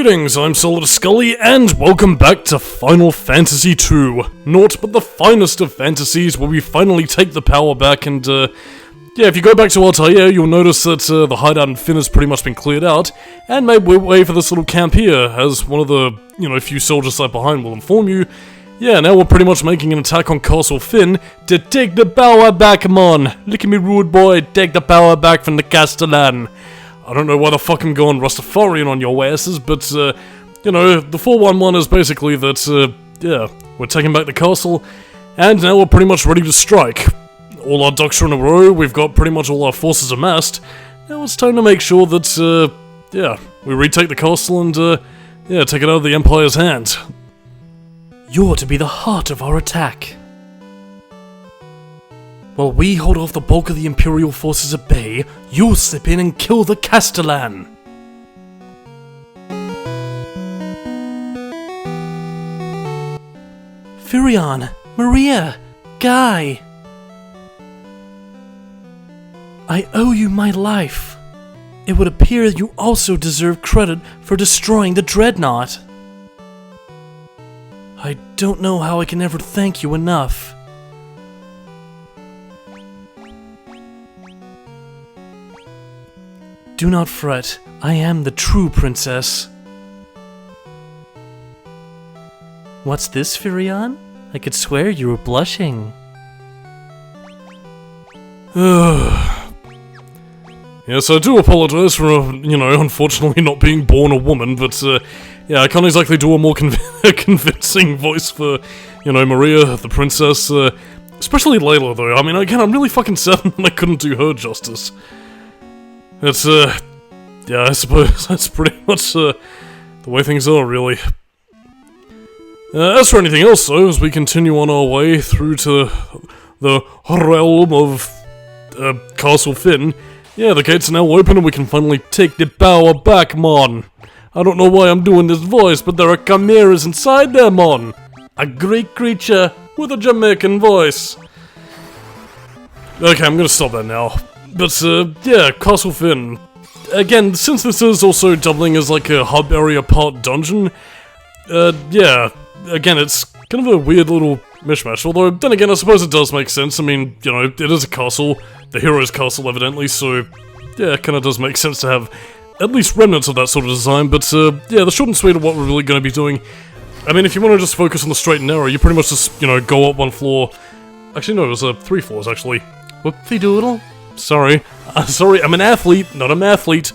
Greetings, I'm Solidus-Skully, and welcome back to Final Fantasy II. Naught but the finest of fantasies, where we finally take the power back, and yeah, if you go back to Altair, you'll notice that the hideout in Fynn has pretty much been cleared out, and made way for this little camp here, as one of the, few soldiers left behind will inform you. Yeah, now we're pretty much making an attack on Castle Fynn to take the power back, mon! Look at me, rude boy, take the power back from the Castellan. I don't know why the fuck I'm going Rastafarian on your asses, but, the 411 is basically that, yeah, we're taking back the castle, and now we're pretty much ready to strike. All our ducks are in a row, we've got pretty much all our forces amassed. Now it's time to make sure that, yeah, we retake the castle and, yeah, take it out of the Empire's hands. You're to be the heart of our attack. While we hold off the bulk of the Imperial forces at bay, you'll slip in and kill the Castellan. Firion, Maria, Guy. I owe you my life. It would appear you also deserve credit for destroying the Dreadnought. I don't know how I can ever thank you enough. Do not fret, I am the true princess. What's this, Firion? I could swear you were blushing. Yes, I do apologize for, unfortunately not being born a woman, but, yeah, I can't exactly do a more convincing voice for, Maria, the princess, especially Layla, though. I mean, again, I'm really fucking certain that I couldn't do her justice. It's, yeah, I suppose that's pretty much, the way things are, really. As for anything else, though, as we continue on our way through to the realm of, Castle Fynn, yeah, the gates are now open and we can finally take the power back, mon. I don't know why I'm doing this voice, but there are chimeras inside there, mon. A Greek creature with a Jamaican voice. Okay, I'm gonna stop that now. But, yeah, Castle Fynn. Again, since this is also doubling as like a hub area part dungeon, yeah, again, it's kind of a weird little mishmash, although, then again, I suppose it does make sense. I mean, it is a castle, the hero's castle, evidently, so, yeah, it kinda does make sense to have at least remnants of that sort of design, but, yeah, the short and sweet of what we're really gonna be doing, I mean, if you want to just focus on the straight and narrow, you pretty much just, go up one floor. Actually, no, it was, 3 floors, actually. Whoop-de-doodle. Sorry, I'm an athlete, not a mathlete.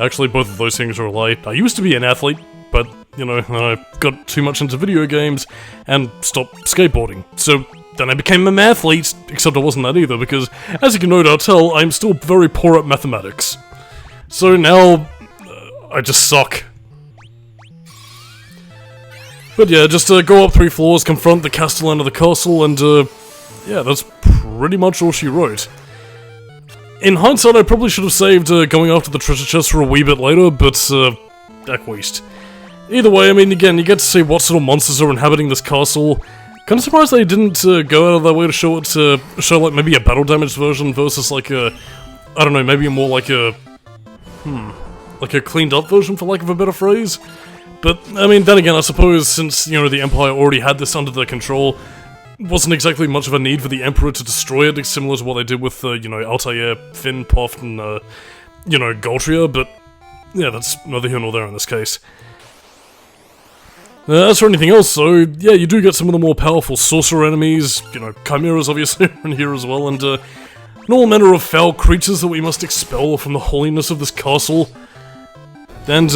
Actually, both of those things are a lie. I used to be an athlete, but, I got too much into video games and stopped skateboarding. So, then I became a mathlete, except I wasn't that either, because, as you can no doubt tell, I'm still very poor at mathematics. So now, I just suck. But yeah, just go up 3 floors, confront the Castellan of the castle, and, yeah, that's pretty much all she wrote. In hindsight, I probably should have saved going after the treasure chest for a wee bit later, but, heck waste. Either way, I mean, again, you get to see what sort of monsters are inhabiting this castle. Kinda surprised they didn't go out of their way to show it, show, like, maybe a battle-damaged version versus, like, a, I don't know, maybe more like a, like a cleaned-up version, for lack of a better phrase. But, I mean, then again, I suppose, since, the Empire already had this under their control, wasn't exactly much of a need for the Emperor to destroy it, similar to what they did with, Altair, Fynn, Poft, and, Galtria, but, yeah, that's neither here nor there in this case. As for anything else, though, yeah, you do get some of the more powerful sorcerer enemies, chimeras obviously are in here as well, and, all manner of foul creatures that we must expel from the holiness of this castle. And,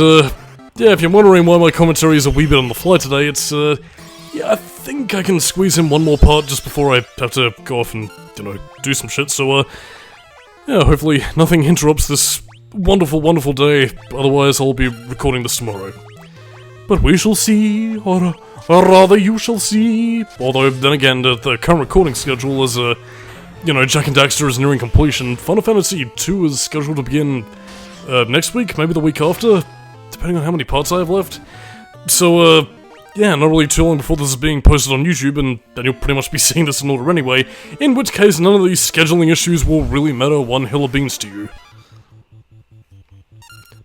yeah, if you're wondering why my commentary is a wee bit on the fly today, it's, yeah, I think I can squeeze in one more part just before I have to go off and, do some shit, so, yeah, hopefully nothing interrupts this wonderful, wonderful day, otherwise I'll be recording this tomorrow. But we shall see, or rather you shall see, although, then again, the current recording schedule is, Jak and Daxter is nearing completion. Final Fantasy II is scheduled to begin, next week, maybe the week after, depending on how many parts I have left. So, yeah, not really too long before this is being posted on YouTube, and then you'll pretty much be seeing this in order anyway, in which case none of these scheduling issues will really matter one hill of beans to you.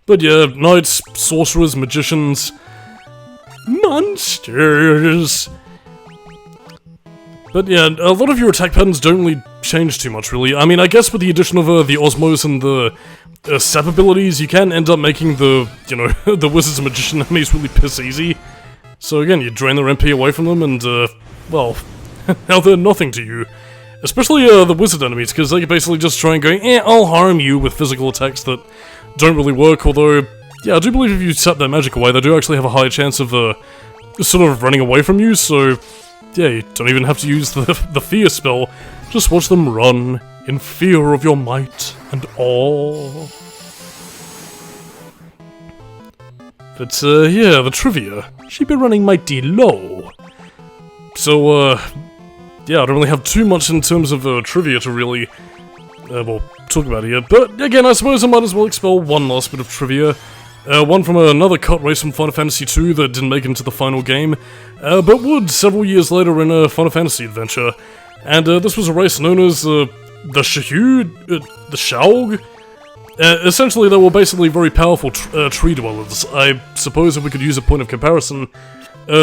But yeah, knights, sorcerers, magicians, monsters. But yeah, a lot of your attack patterns don't really change too much, really. I mean, I guess with the addition of the Osmos and the sap abilities, you can end up making the, you know, the wizards and magician enemies really piss easy. So again, you drain their MP away from them and, well, now they're nothing to you. Especially the wizard enemies, because they can basically just try and go, I'll harm you with physical attacks that don't really work, although, yeah, I do believe if you sap their magic away, they do actually have a high chance of, sort of running away from you, so... yeah, you don't even have to use the fear spell. Just watch them run in fear of your might and awe. But, yeah, the trivia. She'd be running mighty low. So, yeah, I don't really have too much in terms of trivia to really, well, talk about here. But, again, I suppose I might as well expel one last bit of trivia. One from another cut race from Final Fantasy II that didn't make it into the final game, but would several years later in a Final Fantasy adventure. And this was a race known as the Shaug? Essentially, they were basically very powerful tree dwellers. I suppose if we could use a point of comparison,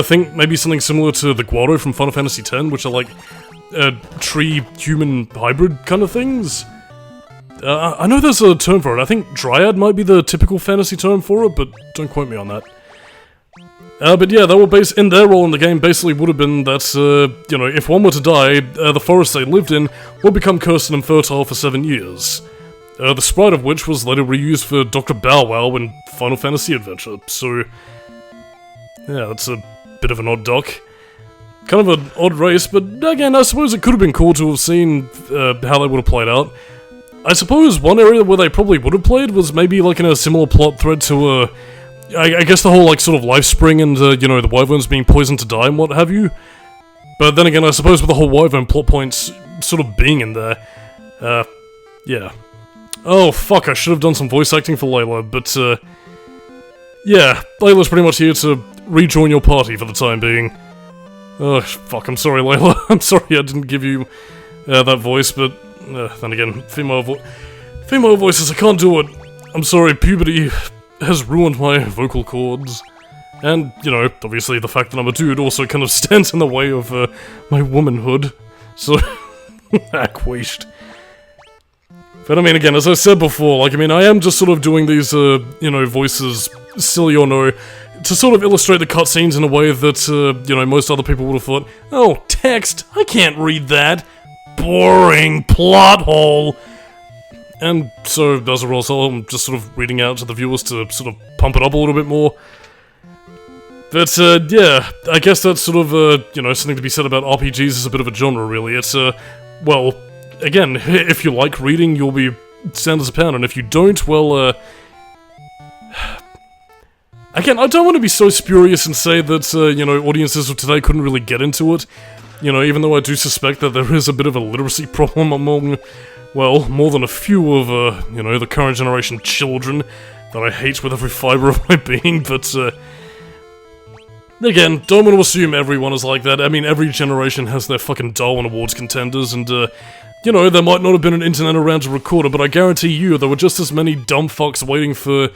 think maybe something similar to the Gottos from Final Fantasy X, which are like tree-human hybrid kind of things. I know there's a term for it. I think Dryad might be the typical fantasy term for it, but don't quote me on that. But yeah, they were in their role in the game basically would have been that, you know, if one were to die, the forest they lived in would become cursed and infertile for 7 years. The sprite of which was later reused for Dr. Bow Wow in Final Fantasy Adventure, so... yeah, that's a bit of an odd doc. Kind of an odd race, but again, I suppose it could have been cool to have seen how they would have played out. I suppose one area where they probably would have played was maybe like in a similar plot thread to, I guess the whole like sort of life spring and, you know, the wyverns being poisoned to die and what have you. But then again, I suppose with the whole wyvern plot points sort of being in there, yeah. Oh fuck, I should have done some voice acting for Layla, but, yeah, Layla's pretty much here to rejoin your party for the time being. Oh fuck, I'm sorry Layla, I'm sorry I didn't give you, that voice, but... then again, female voices, I can't do it. I'm sorry, puberty has ruined my vocal cords. And, you know, obviously the fact that I'm a dude also kind of stands in the way of, my womanhood. So, queashed. But I mean, again, as I said before, like, I mean, I am just sort of doing these, you know, voices, silly or no, to sort of illustrate the cutscenes in a way that, you know, most other people would have thought, oh, text, I can't read that. Boring plot hole. And so, as a result, I'm just sort of reading out to the viewers to sort of pump it up a little bit more. But, yeah, I guess that's sort of, you know, something to be said about RPGs as a bit of a genre, really. It's, well, again, if you like reading, you'll be sound as a pound, and if you don't, well, again, I don't want to be so spurious and say that, you know, audiences of today couldn't really get into it. You know, even though I do suspect that there is a bit of a literacy problem among, well, more than a few of, you know, the current generation children that I hate with every fibre of my being, but, again, don't want to assume everyone is like that. I mean, every generation has their fucking Darwin Awards contenders, and, you know, there might not have been an internet around to record it, but I guarantee you there were just as many dumb fucks waiting for,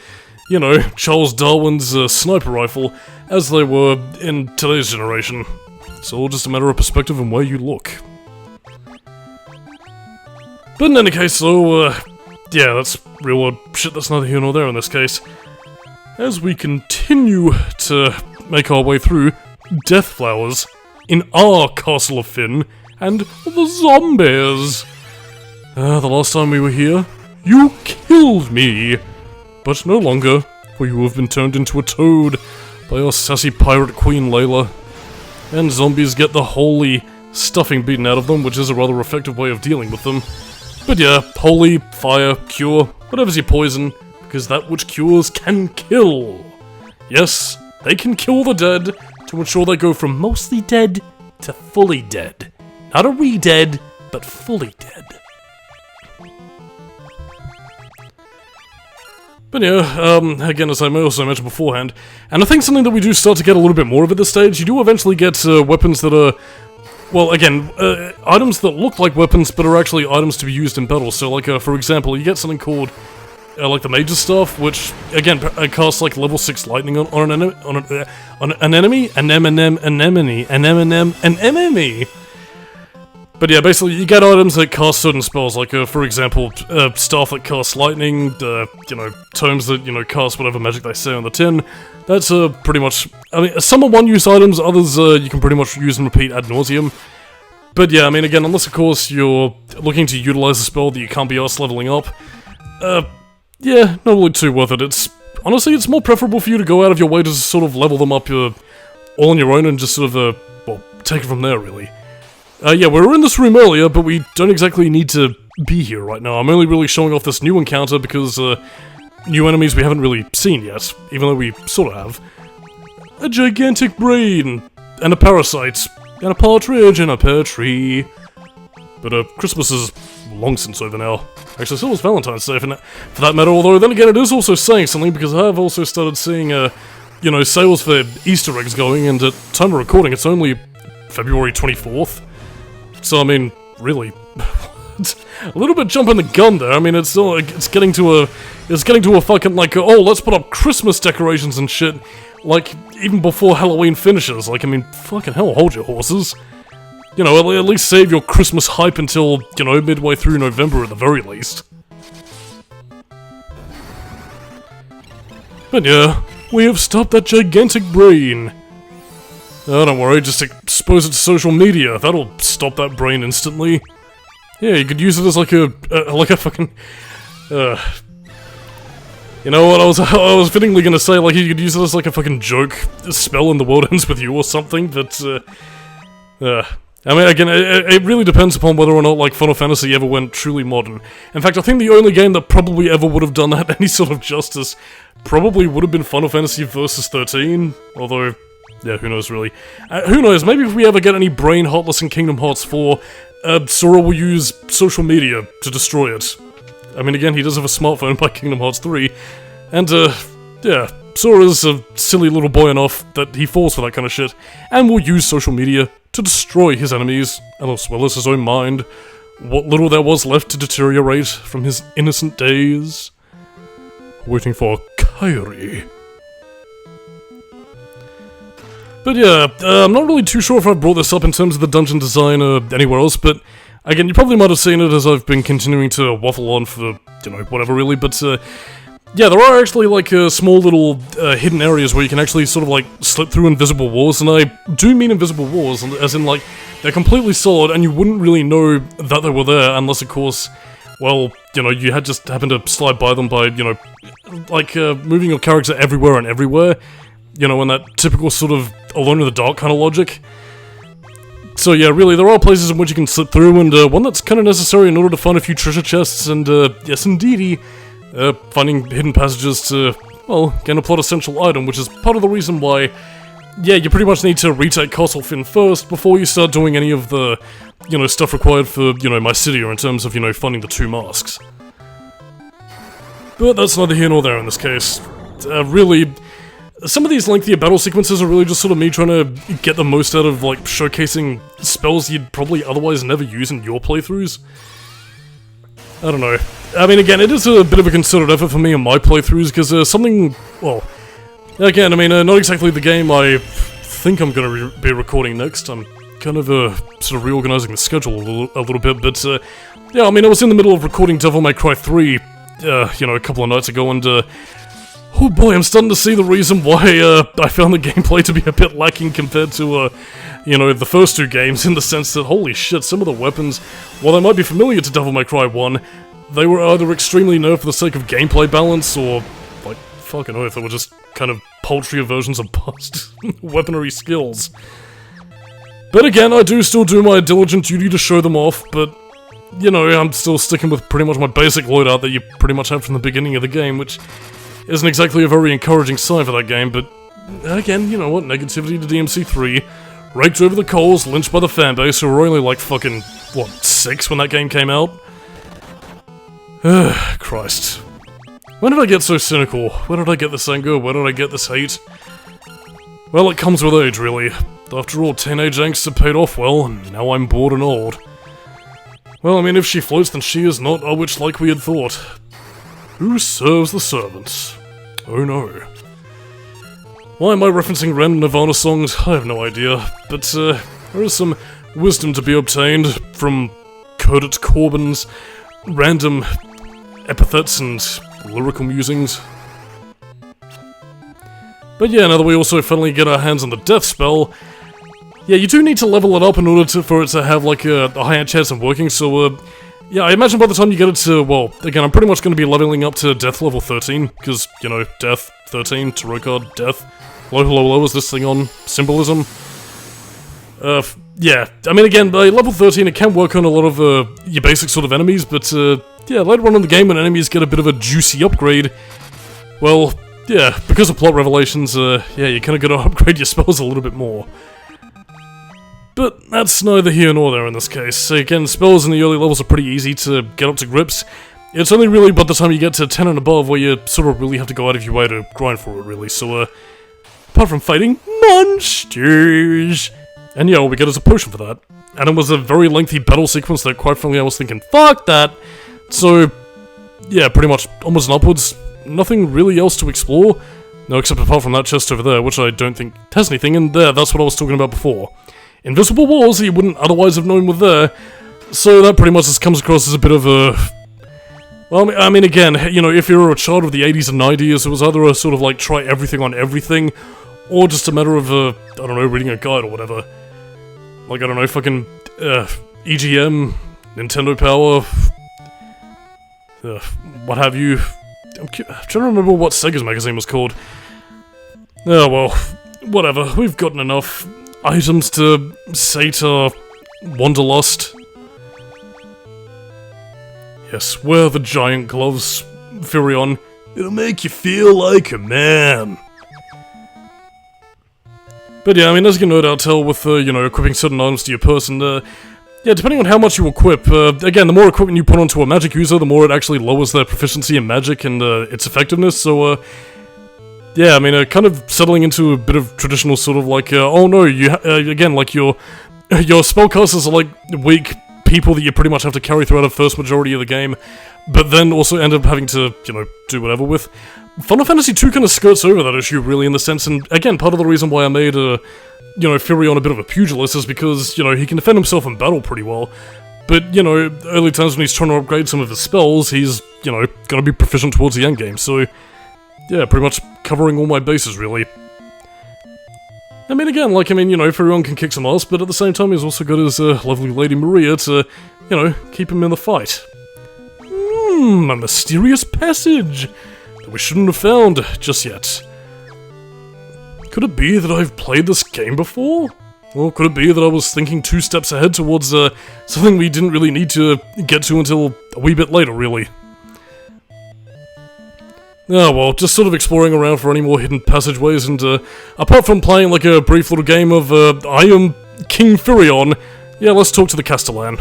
you know, Charles Darwin's sniper rifle as there were in today's generation. It's all just a matter of perspective and where you look. But in any case, so, yeah, that's real world shit that's neither here nor there in this case. As we continue to make our way through Death Flowers in our Castle of Fynn and the zombies. The last time we were here, you killed me, but no longer, for you have been turned into a toad by our sassy pirate queen Layla. And zombies get the holy stuffing beaten out of them, which is a rather effective way of dealing with them. But yeah, holy, fire, cure, whatever's your poison, because that which cures can kill. Yes, they can kill the dead to ensure they go from mostly dead to fully dead. Not a re-dead, but fully dead. But yeah, again, as I also mentioned beforehand, and I think something that we do start to get a little bit more of at this stage, you do eventually get weapons that are, well, again, items that look like weapons but are actually items to be used in battle. So, like, for example, you get something called like the major stuff, which, again, casts like level 6 lightning on an enemy? An enemy! But yeah, basically, you get items that cast certain spells, like, for example, staff that casts lightning, you know, tomes that, you know, cast whatever magic they say on the tin. That's, pretty much, I mean, some are one-use items, others, you can pretty much use and repeat ad nauseum. But yeah, I mean, again, unless, of course, you're looking to utilize a spell that you can't be arsed leveling up, yeah, not really too worth it. Honestly, it's more preferable for you to go out of your way to sort of level them up, all on your own and just sort of, well, take it from there, really. Yeah, we were in this room earlier, but we don't exactly need to be here right now. I'm only really showing off this new encounter because, new enemies we haven't really seen yet, even though we sort of have. A gigantic brain, and a parasite, and a partridge, and a pear tree. But, Christmas is long since over now. Actually, so was Valentine's Day for that matter, although then again it is also saying something, because I have also started seeing, you know, sales for Easter eggs going, and at time of recording it's only February 24th. So, I mean, really, a little bit jumping the gun there. I mean, it's getting to a fucking, like, oh, let's put up Christmas decorations and shit, like, even before Halloween finishes. Like, I mean, fucking hell, hold your horses. You know, at least save your Christmas hype until, you know, midway through November at the very least. But yeah, we have stopped that gigantic brain. Oh, don't worry, just expose it to social media. That'll stop that brain instantly. Yeah, you could use it as like a fucking, you know what, I was fittingly gonna say, like, you could use it as like a fucking joke spell in The World Ends With You or something, but, I mean, again, it really depends upon whether or not, like, Final Fantasy ever went truly modern. In fact, I think the only game that probably ever would have done that any sort of justice probably would have been Final Fantasy Versus 13, although... yeah, who knows, really. Who knows, maybe if we ever get any brain Heartless in Kingdom Hearts 4, Sora will use social media to destroy it. I mean, again, he does have a smartphone by Kingdom Hearts 3, and, yeah, Sora's a silly little boy enough that he falls for that kind of shit, and will use social media to destroy his enemies, as well as his own mind, what little there was left to deteriorate from his innocent days. Waiting for Kairi. But yeah, I'm not really too sure if I've brought this up in terms of the dungeon design or anywhere else, but again, you probably might have seen it as I've been continuing to waffle on for, you know, whatever really, but yeah, there are actually like small little hidden areas where you can actually sort of like slip through invisible walls, and I do mean invisible walls, as in like, they're completely solid and you wouldn't really know that they were there unless of course, well, you know, you had just happened to slide by them by, you know, like moving your character everywhere and everywhere. You know, in that typical sort of alone in the dark kind of logic. So yeah, really, there are places in which you can slip through, and one that's kind of necessary in order to find a few treasure chests, and yes indeedy, finding hidden passages to, well, gain a plot essential item, which is part of the reason why, yeah, you pretty much need to retake Castle Fynn first before you start doing any of the, you know, stuff required for, you know, my city, or in terms of, you know, finding the 2 masks. But that's neither here nor there in this case. Really... some of these lengthier battle sequences are really just sort of me trying to get the most out of, like, showcasing spells you'd probably otherwise never use in your playthroughs. I don't know. I mean, again, it is a bit of a concerted effort for me in my playthroughs, because something, well, again, I mean, not exactly the game I think I'm going to be recording next. I'm kind of sort of reorganizing the schedule a little bit, but yeah, I mean, I was in the middle of recording Devil May Cry 3, you know, a couple of nights ago, and oh boy, I'm starting to see the reason why I found the gameplay to be a bit lacking compared to, you know, the first 2 games, in the sense that, holy shit, some of the weapons, while they might be familiar to Devil May Cry 1, they were either extremely nerfed for the sake of gameplay balance, or, like, fucking oath, they were just kind of paltrier versions of past weaponry skills. But again, I do still do my diligent duty to show them off, but, you know, I'm still sticking with pretty much my basic loadout that you pretty much have from the beginning of the game, which isn't exactly a very encouraging sign for that game, but again, you know what, negativity to DMC3, raked over the coals, lynched by the fanbase, who were only like fucking, what, 6 when that game came out? Christ. When did I get so cynical? Where did I get this anger? Where did I get this hate? Well, it comes with age, really. After all, teenage angst had paid off well, and now I'm bored and old. Well, I mean, if she floats, then she is not a witch like we had thought. Who serves the servants? Oh no. Why am I referencing random Nirvana songs? I have no idea, but there is some wisdom to be obtained from Kurt Corbin's random epithets and lyrical musings. But yeah, now that we also finally get our hands on the death spell, yeah, you do need to level it up in order for it to have like a higher chance of working, so yeah, I imagine by the time you get it to, well, again, I'm pretty much going to be leveling up to death level 13, because, you know, death, 13, tarot card, death. Hello, is this thing on symbolism? Yeah, I mean, again, by level 13 it can work on a lot of your basic sort of enemies, but yeah, later on in the game when enemies get a bit of a juicy upgrade, well, yeah, because of plot revelations, yeah, you're kind of going to upgrade your spells a little bit more. But that's neither here nor there in this case. So again, spells in the early levels are pretty easy to get up to grips. It's only really by the time you get to 10 and above where you sort of really have to go out of your way to grind for it, really. So, apart from fighting monsters, and yeah, all we get is a potion for that. And it was a very lengthy battle sequence that, quite frankly, I was thinking, fuck that! So, yeah, pretty much onwards and upwards. Nothing really else to explore. No, except apart from that chest over there, which I don't think has anything, and there, that's what I was talking about before. Invisible walls that you wouldn't otherwise have known were there, so that pretty much just comes across as a bit of a... Well, I mean, again, you know, if you're a child of the 80s and 90s, it was either a sort of like try everything on everything, or just a matter of, I don't know, reading a guide or whatever. Like, I don't know, fucking, EGM, Nintendo Power, what have you. I'm trying to remember what Sega's magazine was called. Oh, well, whatever, we've gotten enough items to sate our wanderlust. Yes, wear the giant gloves, Firion. It'll make you feel like a man. But yeah, I mean, as you can no doubt tell with, you know, equipping certain items to your person, yeah, depending on how much you equip, again, the more equipment you put onto a magic user, the more it actually lowers their proficiency in magic and, its effectiveness, so, yeah, I mean, kind of settling into a bit of traditional sort of like, oh no, you, again, like your spellcasters are like weak people that you pretty much have to carry throughout the first majority of the game, but then also end up having to, you know, do whatever with. Final Fantasy II kind of skirts over that issue, really, in the sense, and again, part of the reason why I made, you know, Firion a bit of a pugilist is because, you know, he can defend himself in battle pretty well, but, you know, early times when he's trying to upgrade some of his spells, he's, you know, gonna be proficient towards the endgame, so, yeah, pretty much covering all my bases, really. I mean, again, like, I mean, you know, Firion can kick some ass, but at the same time, he's also got his lovely Lady Maria to, you know, keep him in the fight. A mysterious passage that we shouldn't have found just yet. Could it be that I've played this game before? Or could it be that I was thinking 2 steps ahead towards something we didn't really need to get to until a wee bit later, really? Oh well, just sort of exploring around for any more hidden passageways, and apart from playing like a brief little game of I am King Firion, yeah, let's talk to the Castellan.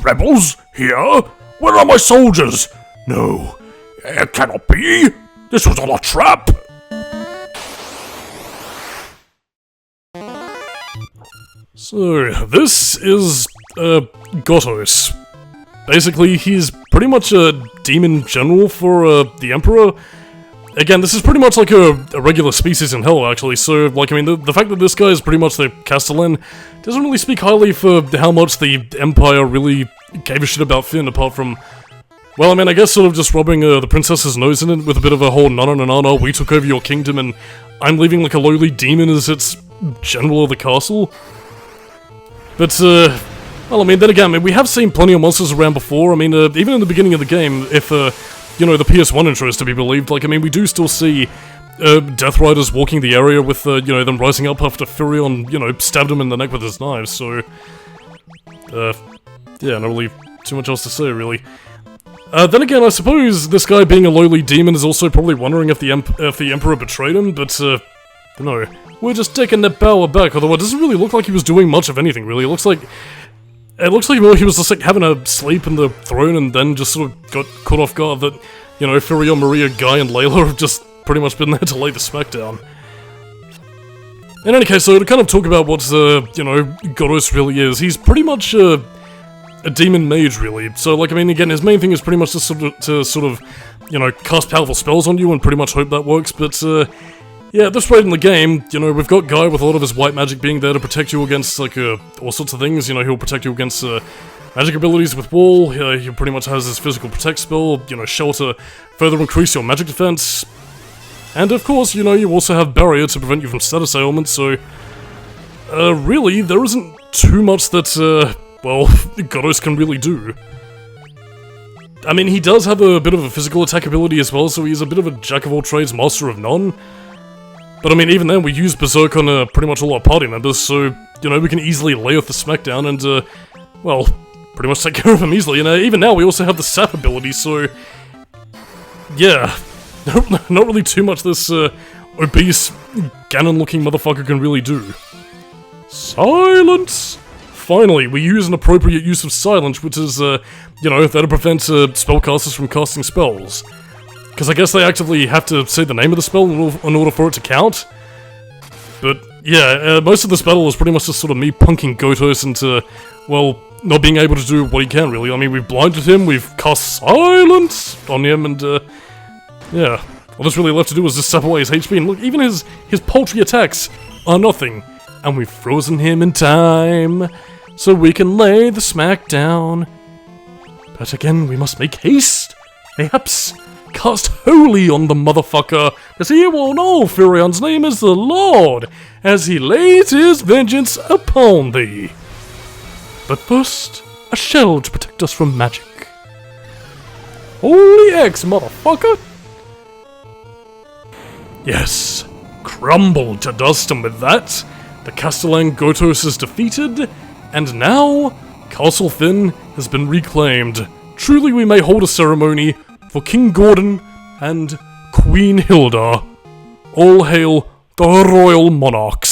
Rebels? Here? Where are my soldiers? No, it cannot be. This was all a trap. So, this is, Gottos. Basically, he's pretty much a demon general for, the Emperor. Again, this is pretty much like a regular species in Hell, actually, so, like, I mean, the fact that this guy is pretty much the Castellan doesn't really speak highly for how much the Empire really gave a shit about Fynn, apart from, well, I mean, I guess sort of just rubbing, the princess's nose in it with a bit of a whole no, we took over your kingdom and I'm leaving like a lowly demon as its general of the castle. But, well, I mean, then again, I mean, we have seen plenty of monsters around before. I mean, even in the beginning of the game, if, you know, the PS1 intro is to be believed, like, I mean, we do still see, Death Riders walking the area with, you know, them rising up after Firion, you know, stabbed him in the neck with his knives, so... yeah, not really too much else to say, really. Then again, I suppose this guy being a lowly demon is also probably wondering if the Emperor betrayed him, but, no. We're just taking the power back, although it doesn't really look like he was doing much of anything, really. It looks like more he was just like having a sleep in the throne and then just sort of got caught off guard that, you know, Firion, Maria, Guy, and Layla have just pretty much been there to lay the smackdown. In any case, so to kind of talk about what, you know, Gottos really is, he's pretty much, a demon mage, really. So, like, I mean, again, his main thing is pretty much to sort of, you know, cast powerful spells on you and pretty much hope that works, but, yeah, at this point in the game, you know, we've got Guy with a lot of his white magic being there to protect you against, like, all sorts of things. You know, he'll protect you against, magic abilities with Wall. He pretty much has his physical protect spell, you know, Shelter, further increase your magic defense. And, of course, you know, you also have Barrier to prevent you from status ailments, so... really, there isn't too much that, well, Gottos can really do. I mean, he does have a bit of a physical attack ability as well, so he's a bit of a jack-of-all-trades, master of none. But I mean, even then, we use Berserk on pretty much all our party members, so, you know, we can easily lay off the smackdown and, well, pretty much take care of him easily. And even now, we also have the Sap ability, so... yeah, not really too much this, obese, Ganon-looking motherfucker can really do. Silence! Finally, we use an appropriate use of silence, which is, you know, that'll prevent spellcasters from casting spells. Because I guess they actively have to say the name of the spell in order for it to count. But, yeah, most of this battle is pretty much just sort of me punking Gottos into, well, not being able to do what he can, really. I mean, we've blinded him, we've cast silence on him, and, yeah. All that's really left to do is just sap away his HP, and look, even his paltry attacks are nothing. And we've frozen him in time, so we can lay the smack down. But again, we must make haste. Mayhaps cast holy on the motherfucker, as he will know Firion's name is the Lord, as he lays his vengeance upon thee. But first, a shell to protect us from magic. Holy X, motherfucker! Yes, crumble to dust, and with that, the Castellan Gottos is defeated, and now, Castle Fynn has been reclaimed. Truly we may hold a ceremony for King Gordon and Queen Hilda. All hail the Royal Monarchs.